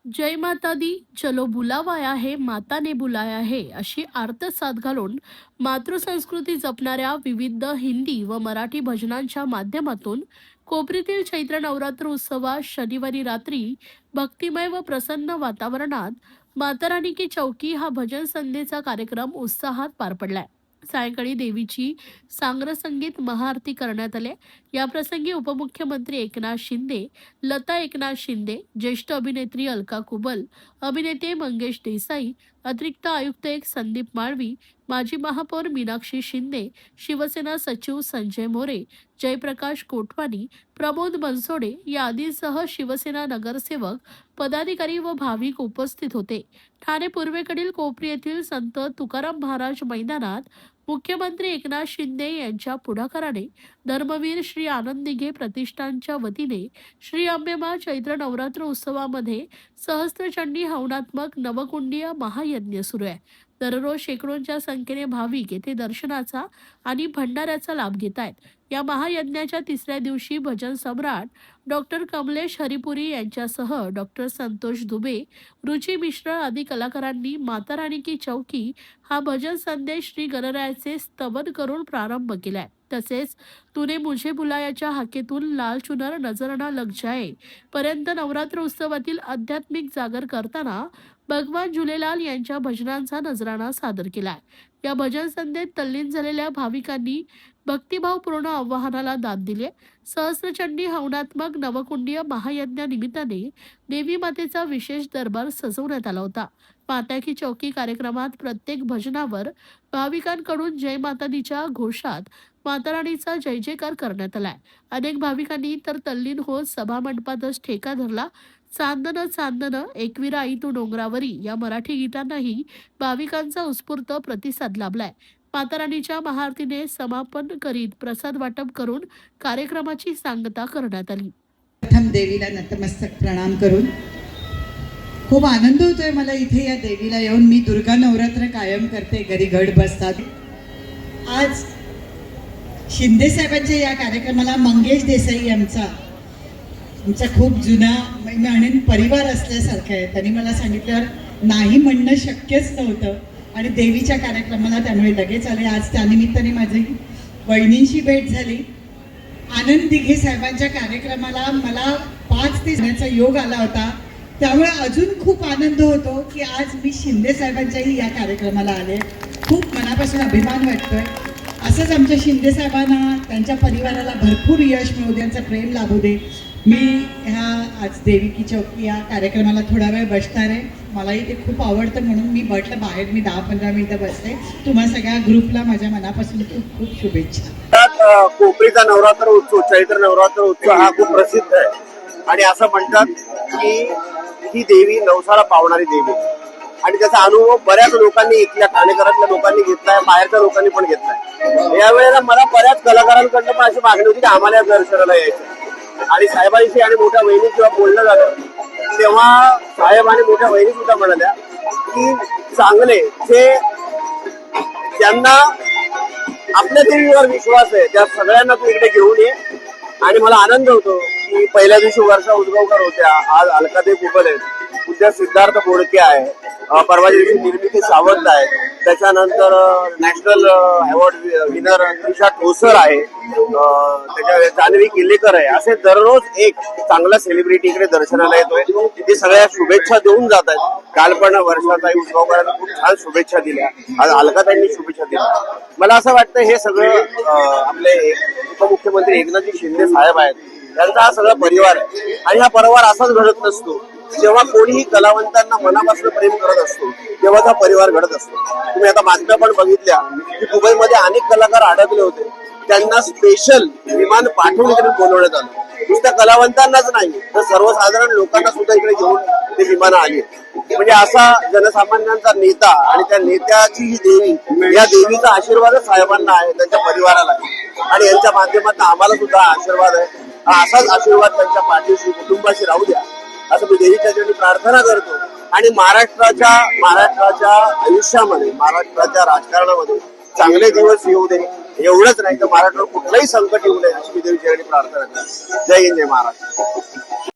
जय माता दी चलो बुलावाया है माता ने बुलाया है अशी आर्तसाद घालून मातृसंस्कृती जपणाऱ्या विविध हिंदी व मराठी भजनांच्या माध्यमातून कोपरीतील चैत्र नवरात्र उत्सवात शनिवारी रात्री भक्तिमय व प्रसन्न वातावरणात माता रानी की चौकी हा भजन संध्येचा कार्यक्रम उत्साहात पार पडलाय. सायंकाळी देवीची सांग्र संगीत महाआरती करण्यात आले. या प्रसंगी उपमुख्यमंत्री एकनाथ शिंदे, लता एकनाथ शिंदे, ज्येष्ठ अभिनेत्री अलका कुबल, अभिनेते मंगेश देसाई, अतिरिक्त आयुक्त एक संदीप माळवी, माजी महापौर मीनाक्षी शिंदे, शिवसेना सचिव संजय मोरे, जयप्रकाश कोटवानी, प्रमोद बनसोडे या आदींसह शिवसेना नगरसेवक, पदाधिकारी व भाविक उपस्थित होते. ठाणे पूर्वेकडील कोपरी येथील संत तुकाराम महाराज मैदानात मुख्यमंत्री एकनाथ शिंदे यांच्या पुढाकाराने धर्मवीर श्री आनंद दिघे प्रतिष्ठानच्या वतीने श्री अंबेमा चैत्र नवरात्र उत्सवामध्ये सहस्त्रचंडी हवनात्मक नवकुंडीय महायज्ञ सुरू आहे. दररोज शेकडोंच्या संख्येने भाविक येथे दर्शनाचा आणि भंडाऱ्याचा लाभ घेत आहेत. या महायज्ञाच्या तिसऱ्या दिवशी भजन सम्राट डॉक्टर कमलेश हरिपुरी यांच्यासह डॉक्टर संतोष दुबे, रुची मिश्र आदी कलाकारांनी माता रानी की चौकी हा भजन संदेश श्री गणरायाचे स्तवन करून प्रारंभ केलाय. तसेच तूने मुझे बुलायाच्या हाकेतून लाल चुनर नजरना लग जाए पर्यंत नवरात्र उत्सवातील आध्यात्मिक जागर करताना भगवान झुलेलाल यांच्या भजनांचा नजराणा सादर केलाय. या भजन संध्येत तल्लीन झालेल्या भाविकांनी भक्तिभावपूर्ण आव्हानाला दाद दिले. सहस्त्रचंडी हवनात्मक नवकुंडीय महायज्ञानिमित्ताने देवी मातेचा विशेष दरबार सजवण्यात आला होता. माता की चौकी कार्यक्रमात प्रत्येक भजनावर भाविकांकडून जय माता दीच्या घोषात माता राणीचा जय जयकार करण्यात आलाय. अनेक भाविकांनी तर तल्लीन होत सभामंडपातच ठेका धरला. चांदन चांदन एकविरा आई तू डोंगरावरी या मराठी गीतांनाही भाविकांचा उत्स्फूर्त प्रतिसाद लाभलाय. माता राणीच्या महाआरतीने समापन करीत प्रसाद वाटप करून कार्यक्रमाची सांगता करण्यात आली. प्रथम देवीला नतमस्तक प्रणाम करून खूप आनंद होतोय मला इथे या देवीला येऊन. मी दुर्गा नवरात्र कायम करते, घरी घड बसतात. आज शिंदे साहेबांच्या या कार्यक्रमाला मंगेश देसाई आमचा खूप जुना मी म्हणेन परिवार असल्यासारखं आहे. त्यांनी मला सांगितल्यावर नाही म्हणणं शक्यच नव्हतं आणि देवीच्या कार्यक्रमाला त्यामुळे लगेच आले. आज त्यानिमित्ताने माझी वहिनींची भेट झाली. आनंद दिघे साहेबांच्या कार्यक्रमाला मला 5 ते जाण्याचा योग आला होता. त्यामुळे अजून खूप आनंद होतो की आज मी शिंदे साहेबांच्याही या कार्यक्रमाला आले. खूप मनापासून अभिमान वाटतोय. असंच आमच्या शिंदे साहेबांना त्यांच्या परिवाराला भरपूर यश मिळू दे, त्यांचं प्रेम लाभू दे. मी ह्या आज देवी की चौकी या कार्यक्रमाला थोडा वेळ बसणार आहे. मलाही ते खूप आवडतं म्हणून मी म्हटलं बाहेर मी 10-15 मिनिटं बसते. तुम्हा सगळ्या ग्रुपला माझ्या मनापासून खूप खूप शुभेच्छा. कोपरीचा नवरात्र उत्सव, चैत्र नवरात्र उत्सव हा खूप प्रसिद्ध आहे आणि असं म्हणतात की ही देवी नवसाला पावणारी देवी आणि त्याचा अनुभव बऱ्याच लोकांनी इथल्या ठाणेकरातल्या लोकांनी घेतलाय, बाहेरच्या लोकांनी पण घेतलाय. यावेळेला मला बऱ्याच कलाकारांकडनं पण अशी मागणी होती की आम्हाला या दर्शनाला यायचं आणि साहेबांशी आणि मोठ्या वहिनी जेव्हा बोलणं झालं तेव्हा साहेब आणि मोठ्या वहिनी सुद्धा म्हणाल्या की चांगले जे त्यांना आपल्या देवीवर विश्वास आहे त्या सगळ्यांना तू इकडे घेऊन ये. आणि मला आनंद होतो की पहिल्या दिवशी वर्षा उजगावकर होत्या, आज अलकादेवी कुबल आहेत, उद्या सिद्धार्थ बोडके आहे, परवा दिवशी निर्मिती सावंत आहे, त्याच्यानंतर national award winner Trisha Thosar आहे, त्याच्या जान्हवी किल्लेकर आहे. असे दररोज एक चांगला सेलिब्रिटी इकडे दर्शनाला येतोय. ते सगळ्या शुभेच्छा देऊन जात आहेत. काल पण वर्षाताई उजगावकरांनी खूप छान शुभेच्छा दिल्या, आज अलकाताईंनी शुभेच्छा दिल्या. मला असं वाटतं हे सगळं आपले उपमुख्यमंत्री एकनाथजी शिंदे साहेब आहेत त्यांचा हा सगळा परिवार आहे आणि हा परिवार असाच घडत नसतो. जेव्हा कोणीही कलावंतांना मनापासून प्रेम करत असतो तेव्हा हा परिवार घडत असतो. तुम्ही आता बातम्या पण बघितल्या की दुबईमध्ये अनेक कलाकार अडकले होते, त्यांना स्पेशल विमान पाठवून इकडे बोलवण्यात आलं. नुसत्या कलावंतांनाच नाही तर सर्वसाधारण लोकांना सुद्धा इकडे घेऊन ते विमानं आली. म्हणजे असा जनसामान्यांचा नेता आणि त्या नेत्याची ही देवी, या देवीचा आशीर्वादच साहेबांना आहे, त्यांच्या परिवाराला आहे आणि यांच्या माध्यमातून आम्हाला सुद्धा आशीर्वाद आहे. हा असाच आशीर्वाद त्यांच्या पाठीशी कुटुंबाशी राहू द्या असं मी देवीच्या चरणी प्रार्थना करतो. आणि महाराष्ट्राच्या आयुष्यामध्ये, महाराष्ट्राच्या राजकारणामध्ये चांगले दिवस येऊ दे, एवढंच नाही तर महाराष्ट्रावर कुठलंही संकट येऊ नये अशी मी देवीच्या चरणी प्रार्थना करतो. जय हिंद, जय महाराष्ट्र.